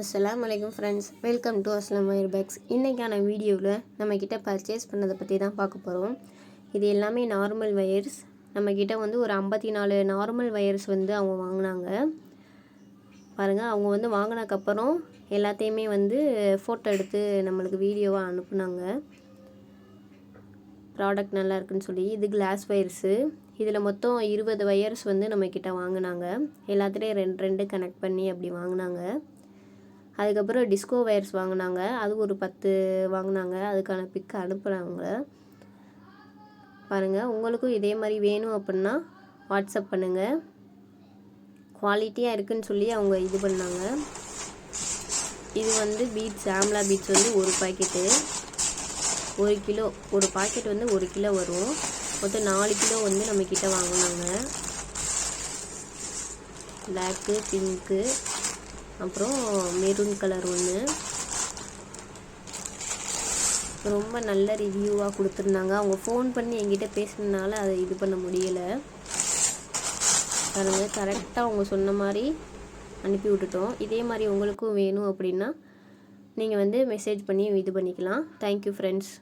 அஸ்ஸலாமு அலைக்கும் friends, welcome to Aslam wire bags. இன்றைக்கான வீடியோவில் நம்மக்கிட்ட பர்ச்சேஸ் பண்ணதை பற்றி தான் பார்க்க போகிறோம். இது எல்லாமே நார்மல் வயர்ஸ். நம்மக்கிட்ட வந்து ஒரு 54 நார்மல் வயர்ஸ் வந்து அவங்க வாங்கினாங்க. பாருங்கள், அவங்க வந்து வாங்கினதுக்கப்புறம் எல்லாத்தையுமே வந்து ஃபோட்டோ எடுத்து நம்மளுக்கு வீடியோவாக அனுப்புனாங்க. ப்ராடக்ட் நல்லா இருக்குன்னு சொல்லி. இது கிளாஸ் வயர்ஸு. இதில் மொத்தம் 20 வயர்ஸ் வந்து நம்மக்கிட்ட வாங்கினாங்க. எல்லாத்துலேயும் 2 கனெக்ட் பண்ணி அப்படி வாங்கினாங்க. அதுக்கப்புறம் டிஸ்கோ வயர்ஸ் வாங்கினாங்க. அது ஒரு 10 வாங்கினாங்க. அதுக்கான பிக் அனுப்புகிறாங்க. பாருங்கள், உங்களுக்கும் இதே மாதிரி வேணும் அப்படின்னா வாட்ஸ்அப் பண்ணுங்கள். குவாலிட்டியாக இருக்குதுன்னு சொல்லி அவங்க இது பண்ணாங்க. இது வந்து பீட்ஸ், ஆம்லா பீட்ஸ் வந்து ஒரு பாக்கெட்டு 1 கிலோ. ஒரு பாக்கெட் வந்து 1 கிலோ வரும். மொத்தம் 4 கிலோ வந்து நம்மக்கிட்ட வாங்கினாங்க. பிளாக்கு, பிங்க்கு, அப்புறம் மெரூன் கலர் ஒன்று. ரொம்ப நல்ல ரிவ்யூவாக கொடுத்துருந்தாங்க. அவங்க ஃபோன் பண்ணி என்கிட்ட பேசுனதுனால அதை இது பண்ண முடியலை. பாருங்கள், கரெக்டாக அவங்க சொன்ன மாதிரி அனுப்பி விட்டுட்டோம். இதே மாதிரி உங்களுக்கும் வேணும் அப்படின்னா நீங்கள் வந்து மெசேஜ் பண்ணி இது பண்ணிக்கலாம். Thank you friends.